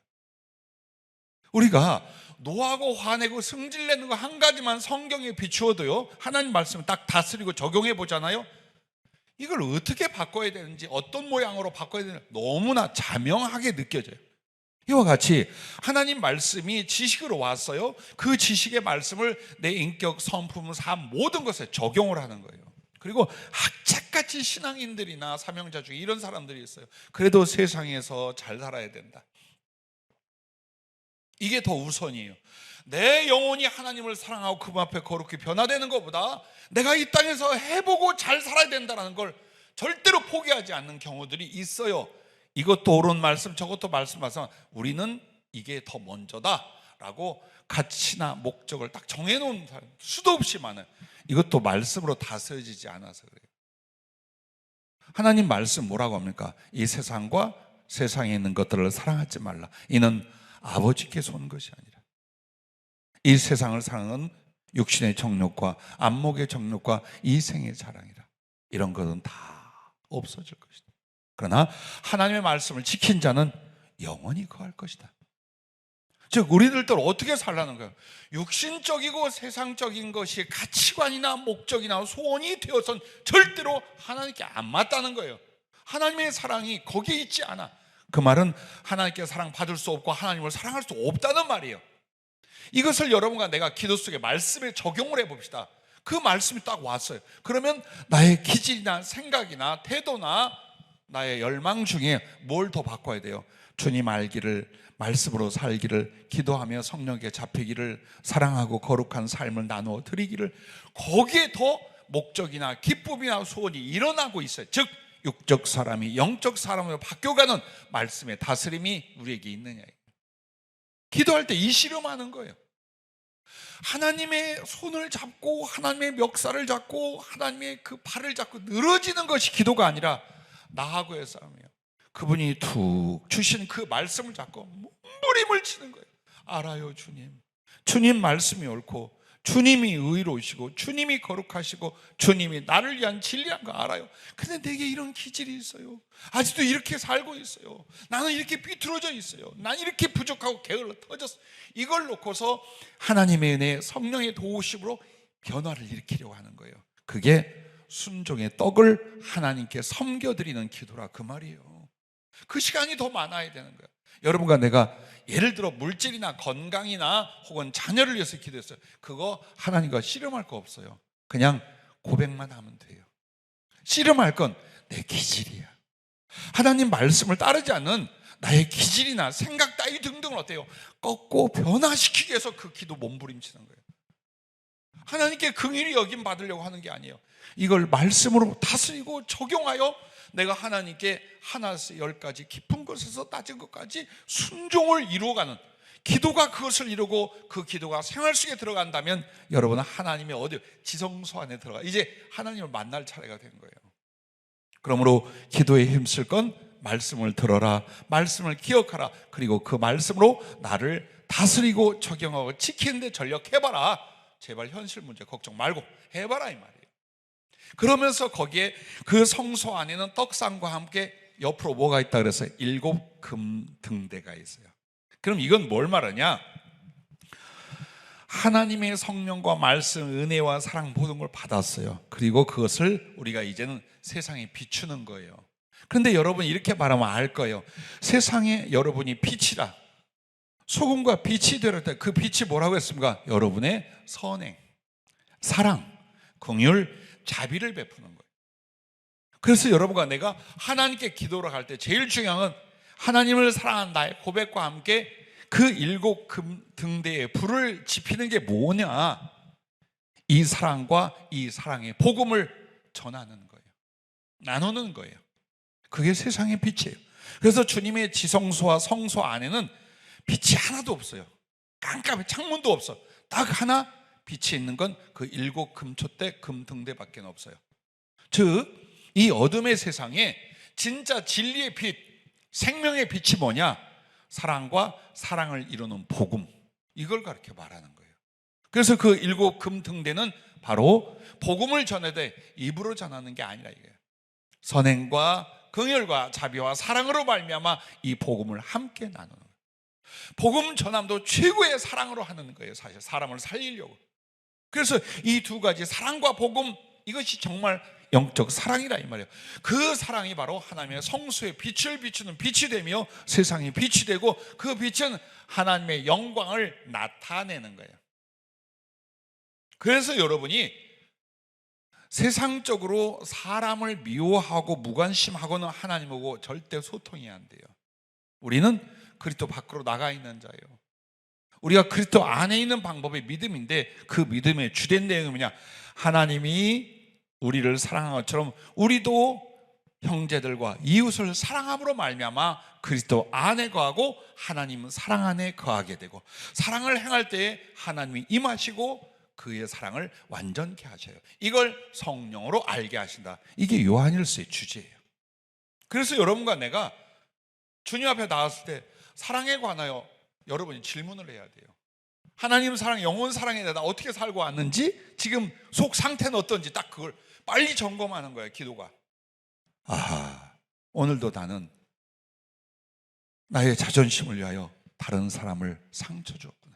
우리가 노하고 화내고 성질내는 거 한 가지만 성경에 비추어도요, 하나님 말씀을 딱 다스리고 적용해 보잖아요. 이걸 어떻게 바꿔야 되는지, 어떤 모양으로 바꿔야 되는지 너무나 자명하게 느껴져요. 이와 같이 하나님 말씀이 지식으로 왔어요. 그 지식의 말씀을 내 인격, 성품, 삶 모든 것에 적용을 하는 거예요. 그리고 학자같이 신앙인들이나 사명자 중에 이런 사람들이 있어요. 그래도 세상에서 잘 살아야 된다. 이게 더 우선이에요. 내 영혼이 하나님을 사랑하고 그분 앞에 거룩히 변화되는 것보다 내가 이 땅에서 해보고 잘 살아야 된다는 걸 절대로 포기하지 않는 경우들이 있어요. 이것도 옳은 말씀, 저것도 말씀하서 우리는 이게 더 먼저다 라고 가치나 목적을 딱 정해놓은 사람 수도 없이 많아요. 이것도 말씀으로 다스려지지 않아서 그래요. 하나님 말씀 뭐라고 합니까? 이 세상과 세상에 있는 것들을 사랑하지 말라. 이는 아버지께서 온 것이 아니라 이 세상을 사랑하는 육신의 정욕과 안목의 정욕과 이생의 자랑이라. 이런 것은 다 없어질 것이다. 그러나 하나님의 말씀을 지킨 자는 영원히 거할 것이다. 즉 우리들도 어떻게 살라는 거예요? 육신적이고 세상적인 것이 가치관이나 목적이나 소원이 되어선 절대로 하나님께 안 맞다는 거예요. 하나님의 사랑이 거기에 있지 않아. 그 말은 하나님께 사랑받을 수 없고 하나님을 사랑할 수 없다는 말이에요. 이것을 여러분과 내가 기도 속에 말씀에 적용을 해봅시다. 그 말씀이 딱 왔어요. 그러면 나의 기질이나 생각이나 태도나 나의 열망 중에 뭘 더 바꿔야 돼요? 주님 알기를, 말씀으로 살기를, 기도하며 성령께 잡히기를, 사랑하고 거룩한 삶을 나누어 드리기를, 거기에 더 목적이나 기쁨이나 소원이 일어나고 있어요. 즉 육적 사람이 영적 사람으로 바뀌어가는 말씀의 다스림이 우리에게 있느냐. 기도할 때 이 씨름하는 거예요. 하나님의 손을 잡고 하나님의 멱살을 잡고 하나님의 그 발을 잡고 늘어지는 것이 기도가 아니라 나하고의 싸움이에요. 그분이 툭 주신 그 말씀을 잡고 몸부림을 치는 거예요. 알아요 주님. 주님 말씀이 옳고 주님이 의로우시고 주님이 거룩하시고 주님이 나를 위한 진리한 거 알아요. 근데 내게 이런 기질이 있어요. 아직도 이렇게 살고 있어요. 나는 이렇게 비틀어져 있어요. 난 이렇게 부족하고 게을러 터졌어. 이걸 놓고서 하나님의 은혜, 성령의 도우심으로 변화를 일으키려고 하는 거예요. 그게 순종의 떡을 하나님께 섬겨드리는 기도라 그 말이에요. 그 시간이 더 많아야 되는 거예요. 여러분과 내가 예를 들어 물질이나 건강이나 혹은 자녀를 위해서 기도했어요. 그거 하나님과 씨름할 거 없어요. 그냥 고백만 하면 돼요. 씨름할 건 내 기질이야. 하나님 말씀을 따르지 않는 나의 기질이나 생각 따위 등등은 어때요? 꺾고 변화시키기 위해서 그 기도 몸부림치는 거예요. 하나님께 긍휼히 여김 받으려고 하는 게 아니에요. 이걸 말씀으로 다스리고 적용하여 내가 하나님께 하나에서 열까지 깊은 것에서 낮은 것까지 순종을 이루어가는 기도가 그것을 이루고 그 기도가 생활 속에 들어간다면 여러분은 하나님의 어디 지성소 안에 들어가 이제 하나님을 만날 차례가 된 거예요. 그러므로 기도에 힘쓸 건 말씀을 들어라, 말씀을 기억하라, 그리고 그 말씀으로 나를 다스리고 적용하고 지키는데 전력해봐라. 제발 현실 문제 걱정 말고 해봐라 이 말이에요. 그러면서 거기에 그 성소 안에는 떡상과 함께 옆으로 뭐가 있다 그래서 7 금등대가 있어요. 그럼 이건 뭘 말하냐? 하나님의 성령과 말씀, 은혜와 사랑 모든 걸 받았어요. 그리고 그것을 우리가 이제는 세상에 비추는 거예요. 그런데 여러분이 이렇게 말하면 알 거예요. 세상에 여러분이 빛이라, 소금과 빛이 되었을 때 그 빛이 뭐라고 했습니까? 여러분의 선행, 사랑, 긍휼, 자비를 베푸는 거예요. 그래서 여러분과 내가 하나님께 기도를 할 때 제일 중요한 건 하나님을 사랑한다의 고백과 함께 그 일곱 등대에 불을 지피는 게 뭐냐? 이 사랑과 이 사랑의 복음을 전하는 거예요. 나누는 거예요. 그게 세상의 빛이에요. 그래서 주님의 지성소와 성소 안에는 빛이 하나도 없어요. 깜깜해, 창문도 없어. 딱 하나 빛이 있는 건 그 일곱 금촛대 금등대밖에 없어요. 즉 이 어둠의 세상에 진짜 진리의 빛, 생명의 빛이 뭐냐? 사랑과 사랑을 이루는 복음, 이걸 그렇게 말하는 거예요. 그래서 그 일곱 금등대는 바로 복음을 전해되 입으로 전하는 게 아니라 이거예요. 선행과 긍휼과 자비와 사랑으로 말미암아 이 복음을 함께 나누는 거예요. 복음 전함도 최고의 사랑으로 하는 거예요. 사실 사람을 살리려고. 그래서 이 두 가지, 사랑과 복음, 이것이 정말 영적 사랑이라 이 말이에요. 그 사랑이 바로 하나님의 성수의 빛을 비추는 빛이 되며 세상의 빛이 되고, 그 빛은 하나님의 영광을 나타내는 거예요. 그래서 여러분이 세상적으로 사람을 미워하고 무관심하고는 하나님하고 절대 소통이 안 돼요. 우리는 그리스도 밖으로 나가 있는 자예요. 우리가 그리스도 안에 있는 방법이 믿음인데, 그 믿음의 주된 내용이 뭐냐? 하나님이 우리를 사랑한 것처럼 우리도 형제들과 이웃을 사랑함으로 말미암아 그리스도 안에 거하고 하나님은 사랑 안에 거하게 되고, 사랑을 행할 때에 하나님이 임하시고 그의 사랑을 완전케 하셔요. 이걸 성령으로 알게 하신다. 이게 요한일서의 주제예요. 그래서 여러분과 내가 주님 앞에 나왔을 때 사랑에 관하여 여러분이 질문을 해야 돼요. 하나님 사랑, 영혼 사랑에 대해 나 어떻게 살고 왔는지, 지금 속 상태는 어떤지 딱 그걸 빨리 점검하는 거예요. 기도가. 아하, 오늘도 나는 나의 자존심을 위하여 다른 사람을 상처 줬구나.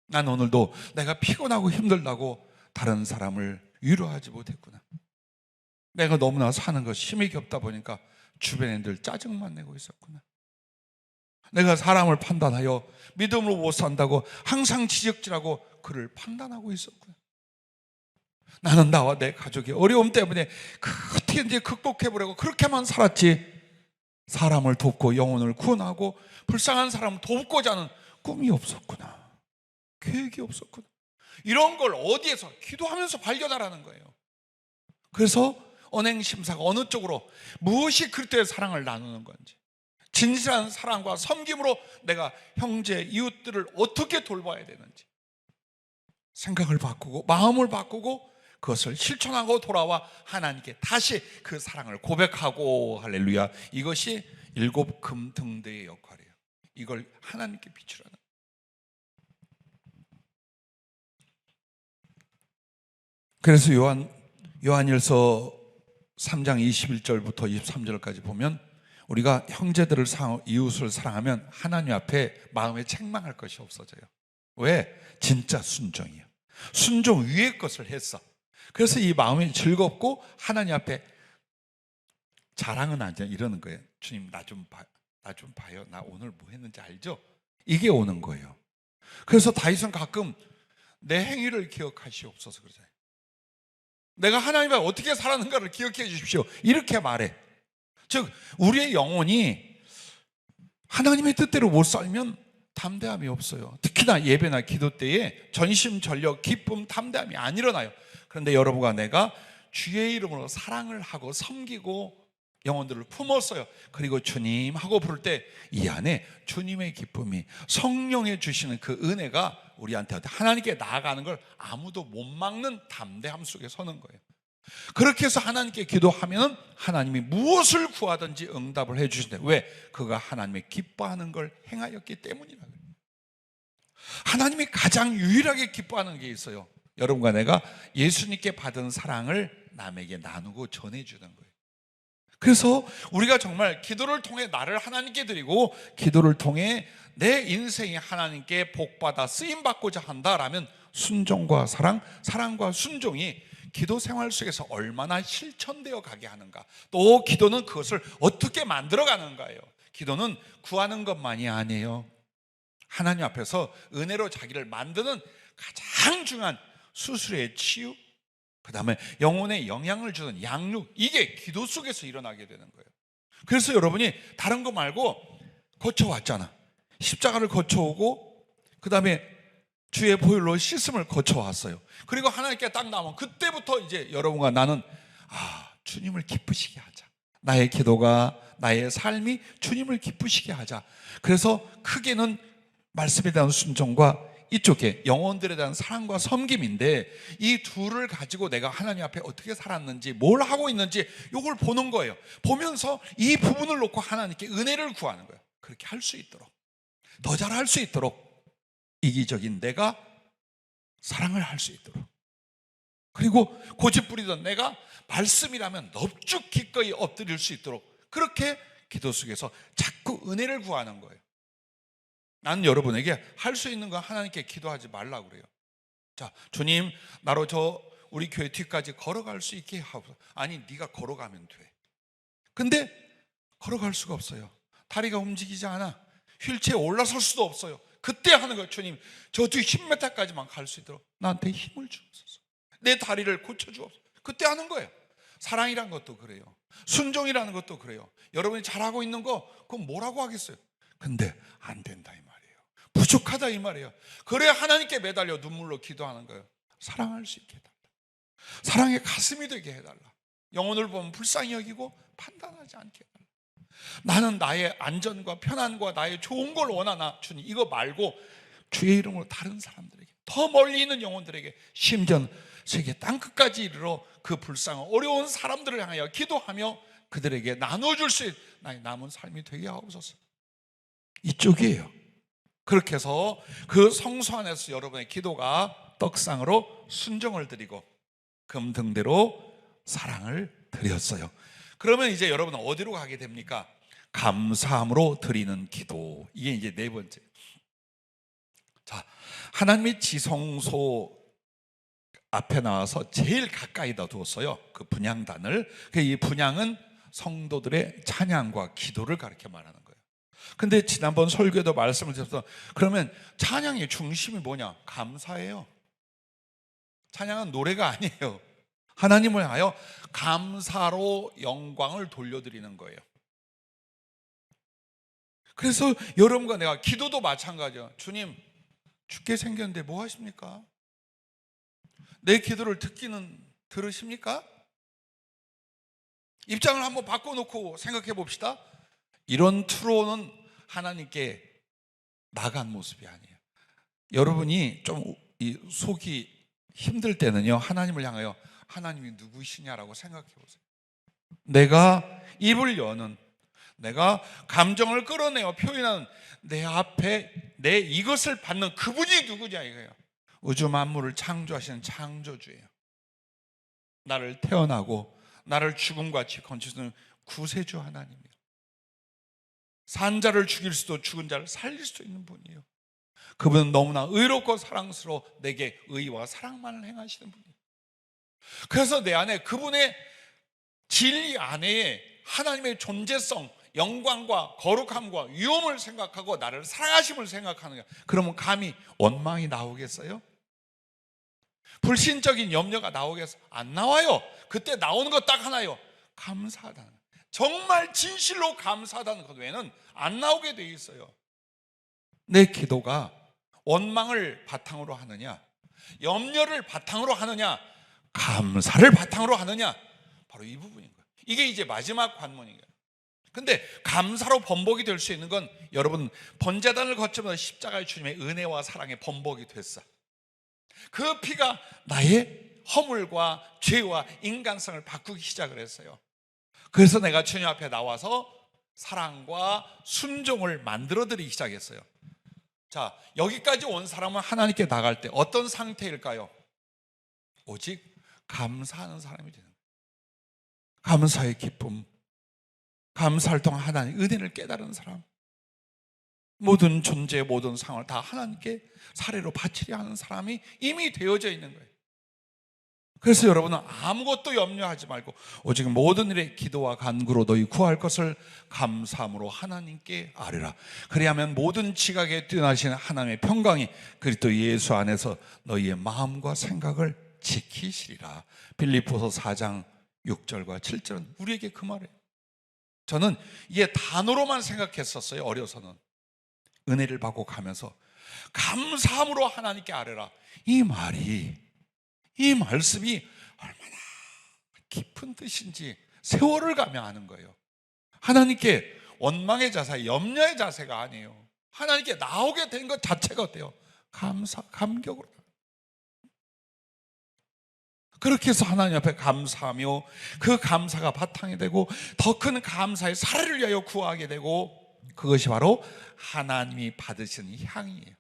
난 오늘도 내가 피곤하고 힘들다고 다른 사람을 위로하지 못했구나. 내가 너무나 사는 것이 힘이 없다 보니까 주변에 늘 짜증만 내고 있었구나. 내가 사람을 판단하여 믿음으로 못 산다고 항상 지적질하고 그를 판단하고 있었구나. 나는 나와 내 가족의 어려움 때문에 어떻게 이제 극복해보려고 그렇게만 살았지, 사람을 돕고 영혼을 구원하고 불쌍한 사람을 돕고자 하는 꿈이 없었구나. 계획이 없었구나. 이런 걸 어디에서? 기도하면서 발견하라는 거예요. 그래서 언행심사가 어느 쪽으로, 무엇이 그리스도의 사랑을 나누는 건지, 진실한 사랑과 섬김으로 내가 형제, 이웃들을 어떻게 돌봐야 되는지 생각을 바꾸고 마음을 바꾸고 그것을 실천하고 돌아와 하나님께 다시 그 사랑을 고백하고, 할렐루야, 이것이 일곱 금등대의 역할이에요. 이걸 하나님께 비추라는. 그래서 요한일서 3장 21절부터 23절까지 보면 우리가 형제들을 이웃을 사랑하면 하나님 앞에 마음에 책망할 것이 없어져요. 왜? 진짜 순종이에요. 순종 위의 것을 했어. 그래서 이 마음이 즐겁고 하나님 앞에 자랑은 아니야 이러는 거예요. 주님 나 좀 봐요. 나 오늘 뭐 했는지 알죠? 이게 오는 거예요. 그래서 다윗은 가끔 내 행위를 기억하시옵소서 그러잖아요. 내가 하나님 앞에 어떻게 살았는가를 기억해 주십시오, 이렇게 말해. 즉 우리의 영혼이 하나님의 뜻대로 못 살면 담대함이 없어요. 특히나 예배나 기도 때에 전심전력, 기쁨, 담대함이 안 일어나요. 그런데 여러분과 내가 주의 이름으로 사랑을 하고 섬기고 영혼들을 품었어요. 그리고 주님 하고 부를 때 이 안에 주님의 기쁨이, 성령의 주시는 그 은혜가 우리한테 하나님께 나아가는 걸 아무도 못 막는 담대함 속에 서는 거예요. 그렇게 해서 하나님께 기도하면 하나님이 무엇을 구하든지 응답을 해주신대. 왜? 그가 하나님의 기뻐하는 걸 행하였기 때문이라. 하나님이 가장 유일하게 기뻐하는 게 있어요. 여러분과 내가 예수님께 받은 사랑을 남에게 나누고 전해주는 거예요. 그래서 우리가 정말 기도를 통해 나를 하나님께 드리고 기도를 통해 내 인생이 하나님께 복받아 쓰임받고자 한다라면 순종과 사랑, 사랑과 순종이 기도 생활 속에서 얼마나 실천되어 가게 하는가, 또 기도는 그것을 어떻게 만들어 가는가예요. 기도는 구하는 것만이 아니에요. 하나님 앞에서 은혜로 자기를 만드는 가장 중요한 수술의 치유, 그 다음에 영혼에 영향을 주는 양육, 이게 기도 속에서 일어나게 되는 거예요. 그래서 여러분이 다른 거 말고 거쳐왔잖아. 십자가를 거쳐오고 그 다음에 주의 보혈로 씻음을 거쳐왔어요. 그리고 하나님께 딱 나오면 그때부터 이제 여러분과 나는 주님을 기쁘시게 하자. 나의 기도가, 나의 삶이 주님을 기쁘시게 하자. 그래서 크게는 말씀에 대한 순종과 이쪽에 영혼들에 대한 사랑과 섬김인데, 이 둘을 가지고 내가 하나님 앞에 어떻게 살았는지, 뭘 하고 있는지 이걸 보는 거예요. 보면서 이 부분을 놓고 하나님께 은혜를 구하는 거예요. 그렇게 할 수 있도록, 더 잘할 수 있도록, 이기적인 내가 사랑을 할 수 있도록, 그리고 고집부리던 내가 말씀이라면 넙죽 기꺼이 엎드릴 수 있도록, 그렇게 기도 속에서 자꾸 은혜를 구하는 거예요. 나는 여러분에게 할 수 있는 건 하나님께 기도하지 말라고 그래요. 자, 주님, 나로 저 우리 교회 뒤까지 걸어갈 수 있게 하고. 아니, 네가 걸어가면 돼. 근데 걸어갈 수가 없어요. 다리가 움직이지 않아. 휠체어에 올라설 수도 없어요. 그때 하는 거예요. 주님, 저 뒤 10m까지만 갈 수 있도록 나한테 힘을 주옵소서. 내 다리를 고쳐주옵소서. 그때 하는 거예요. 사랑이란 것도 그래요. 순종이라는 것도 그래요. 여러분이 잘하고 있는 거 그건 뭐라고 하겠어요. 근데 안 된다 이 말이에요. 부족하다 이 말이에요. 그래야 하나님께 매달려 눈물로 기도하는 거예요. 사랑할 수 있게 해달라. 사랑의 가슴이 되게 해달라. 영혼을 보면 불쌍히 여기고 판단하지 않게 해달라. 나는 나의 안전과 편안과 나의 좋은 걸 원하나 주님, 이거 말고 주의 이름으로 다른 사람들에게, 더 멀리 있는 영혼들에게, 심지어 세계 땅끝까지 이르러 그 불쌍한 어려운 사람들을 향하여 기도하며 그들에게 나눠줄 수 있는 나의 남은 삶이 되게 하옵소서. 이쪽이에요. 그렇게 해서 그 성소 안에서 여러분의 기도가 떡상으로 순종을 드리고 금등대로 사랑을 드렸어요. 그러면 이제 여러분은 어디로 가게 됩니까? 감사함으로 드리는 기도. 이게 이제 네 번째. 자, 하나님의 지성소 앞에 나와서 제일 가까이다 두었어요. 그 분향단을. 이 분향은 성도들의 찬양과 기도를 가르쳐 말하는 거예요. 근데 지난번 설교에도 말씀을 드렸어. 그러면 찬양의 중심이 뭐냐? 감사예요. 찬양은 노래가 아니에요. 하나님을 향하여 감사로 영광을 돌려드리는 거예요. 그래서 여러분과 내가 기도도 마찬가지예요. 주님, 죽게 생겼는데 뭐 하십니까? 내 기도를 듣기는 들으십니까? 입장을 한번 바꿔놓고 생각해 봅시다. 이런 투로는 하나님께 나간 모습이 아니에요. 여러분이 좀 속이 힘들 때는요, 하나님을 향하여 하나님이 누구시냐라고 생각해 보세요. 내가 입을 여는, 내가 감정을 끌어내어 표현하는 내 앞에 내 이것을 받는 그분이 누구냐 이거예요. 우주 만물을 창조하시는 창조주예요. 나를 태어나고 나를 죽음과 건지시는 구세주 하나님이에요. 산 자를 죽일 수도 죽은 자를 살릴 수도 있는 분이에요. 그분은 너무나 의롭고 사랑스러워 내게 의와 사랑만을 행하시는 분이에요. 그래서 내 안에 그분의 진리 안에 하나님의 존재성, 영광과 거룩함과 위엄을 생각하고 나를 사랑하심을 생각하는 거예요. 그러면 감히 원망이 나오겠어요? 불신적인 염려가 나오겠어요? 안 나와요. 그때 나오는 거 딱 하나요. 감사하다는, 정말 진실로 감사하다는 것 외에는 안 나오게 돼 있어요. 내 기도가 원망을 바탕으로 하느냐, 염려를 바탕으로 하느냐, 감사를 바탕으로 하느냐, 바로 이 부분인 거예요. 이게 이제 마지막 관문인 거예요. 근데 감사로 번복이 될 수 있는 건 여러분, 번제단을 거치면서 십자가의 주님의 은혜와 사랑의 번복이 됐어. 그 피가 나의 허물과 죄와 인간성을 바꾸기 시작을 했어요. 그래서 내가 주님 앞에 나와서 사랑과 순종을 만들어드리기 시작했어요. 자, 여기까지 온 사람은 하나님께 나갈 때 어떤 상태일까요? 오직 감사하는 사람이 되는 거예요. 감사의 기쁨, 감사를 통한 하나님의 은혜를 깨달은 사람, 모든 존재, 모든 상황을 다 하나님께 사례로 바치려 하는 사람이 이미 되어져 있는 거예요. 그래서 여러분은 아무것도 염려하지 말고 오직 모든 일에 기도와 간구로 너희 구할 것을 감사함으로 하나님께 아뢰라. 그리하면 모든 지각에 뛰어나신 하나님의 평강이 그리스도 예수 안에서 너희의 마음과 생각을 지키시리라. 빌립보서 4장 6절과 7절은 우리에게 그 말이에요. 저는 이게 단어로만 생각했었어요. 어려서는. 은혜를 받고 가면서 감사함으로 하나님께 아뢰라. 이 말씀이 얼마나 깊은 뜻인지 세월을 가며 아는 거예요. 하나님께 원망의 자세, 염려의 자세가 아니에요. 하나님께 나오게 된 것 자체가 어때요? 감격으로. 그렇게 해서 하나님 앞에 감사하며 그 감사가 바탕이 되고 더 큰 감사의 사례를 위하여 구하게 되고, 그것이 바로 하나님이 받으시는 향이에요.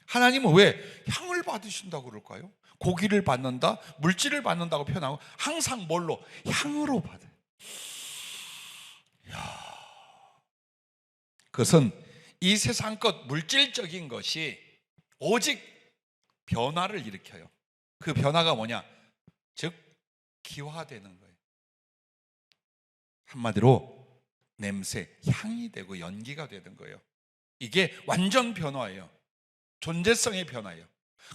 하나님은 왜 향을 받으신다고 그럴까요? 고기를 받는다, 물질을 받는다고 표현하고 항상 뭘로? 향으로 받아요. 그것은 이 세상 것, 물질적인 것이 오직 변화를 일으켜요. 그 변화가 뭐냐? 즉 기화되는 거예요. 한마디로 냄새, 향이 되고 연기가 되는 거예요. 이게 완전 변화예요. 존재성의 변화예요.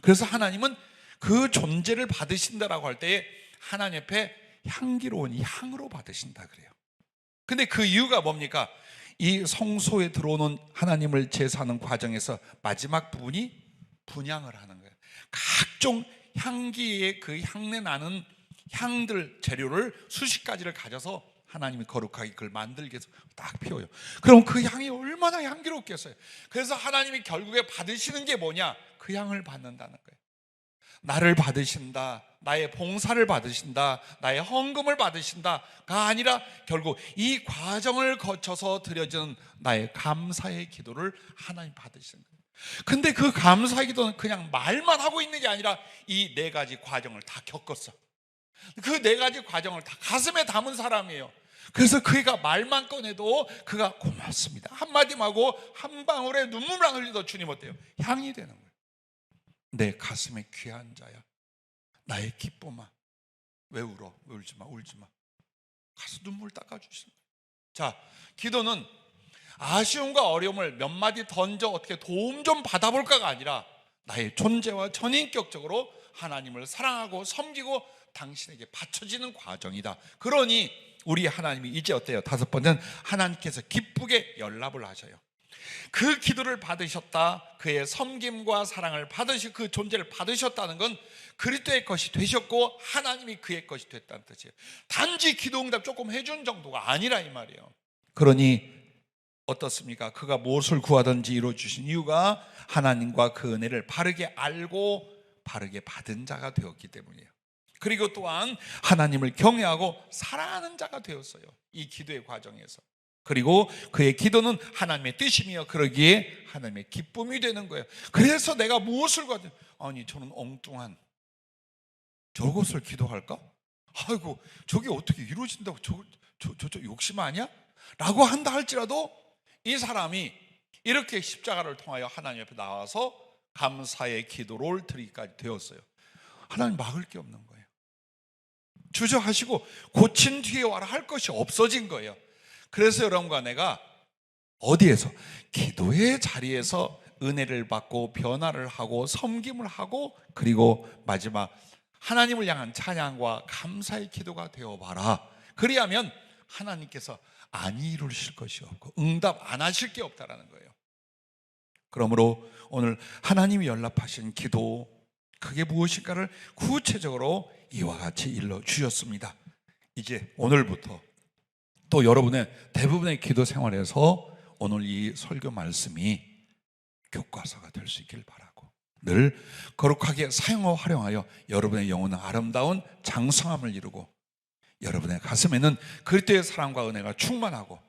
그래서 하나님은 그 존재를 받으신다라고 할 때에 하나님 앞에 향기로운 향으로 받으신다 그래요. 근데 그 이유가 뭡니까? 이 성소에 들어오는 하나님을 제사하는 과정에서 마지막 부분이 분향을 하는 거예요. 각종 향기의 그 향내 나는 향들, 재료를 수십 가지를 가져서 하나님이 거룩하게 그걸 만들기 위해서 딱 피워요. 그럼 그 향이 얼마나 향기롭겠어요. 그래서 하나님이 결국에 받으시는 게 뭐냐? 그 향을 받는다는 거예요. 나를 받으신다, 나의 봉사를 받으신다, 나의 헌금을 받으신다가 아니라 결국 이 과정을 거쳐서 드려지는 나의 감사의 기도를 하나님 받으시는 거예요. 근데 그 감사의 기도는 그냥 말만 하고 있는 게 아니라 이 네 가지 과정을 다 겪었어. 그 네 가지 과정을 다 가슴에 담은 사람이에요. 그래서 그가 말만 꺼내도 그가 고맙습니다 한마디만 하고 한 방울의 눈물만 흘리도 주님 어때요? 향이 되는 거예요. 내 가슴에 귀한 자야, 나의 기쁨아, 왜 울어? 울지마, 울지마. 가서 눈물 닦아주시는 거예요. 자, 기도는 아쉬움과 어려움을 몇 마디 던져 어떻게 도움 좀 받아볼까가 아니라 나의 존재와 전인격적으로 하나님을 사랑하고 섬기고 당신에게 바쳐지는 과정이다. 그러니 우리 하나님이 이제 어때요? 다섯 번째는 하나님께서 기쁘게 연락을 하셔요. 그 기도를 받으셨다, 그의 섬김과 사랑을 받으시, 그 존재를 받으셨다는 건 그리스도의 것이 되셨고 하나님이 그의 것이 됐다는 뜻이에요. 단지 기도응답 조금 해준 정도가 아니라 이 말이에요. 그러니 어떻습니까? 그가 무엇을 구하든지 이루어주신 이유가 하나님과 그 은혜를 바르게 알고 바르게 받은 자가 되었기 때문이에요. 그리고 또한 하나님을 경외하고 사랑하는 자가 되었어요, 이 기도의 과정에서. 그리고 그의 기도는 하나님의 뜻이며 그러기에 하나님의 기쁨이 되는 거예요. 그래서 내가 무엇을 가든, 아니 저는 엉뚱한 저것을 기도할까? 아이고 저게 어떻게 이루어진다고, 저 욕심 아니야? 라고 한다 할지라도 이 사람이 이렇게 십자가를 통하여 하나님 앞에 나와서 감사의 기도를 드리기까지 되었어요. 하나님 막을 게 없는 거예요. 주저하시고 고친 뒤에 와라 할 것이 없어진 거예요. 그래서 여러분과 내가 어디에서? 기도의 자리에서 은혜를 받고 변화를 하고 섬김을 하고, 그리고 마지막 하나님을 향한 찬양과 감사의 기도가 되어봐라. 그리하면 하나님께서 안 이루실 것이 없고 응답 안 하실 게 없다라는 거예요. 그러므로 오늘 하나님이 연락하신 기도, 그게 무엇일까를 구체적으로 이와 같이 일러 주셨습니다. 이제 오늘부터 또 여러분의 대부분의 기도 생활에서 오늘 이 설교 말씀이 교과서가 될 수 있길 바라고, 늘 거룩하게 사용하고 활용하여 여러분의 영혼은 아름다운 장성함을 이루고 여러분의 가슴에는 그리스도의 사랑과 은혜가 충만하고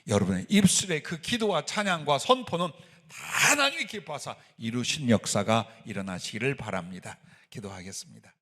여러분의 입술에 그 기도와 찬양과 선포는 다 하나님이 기뻐하사 이루신 역사가 일어나시기를 바랍니다. 기도하겠습니다.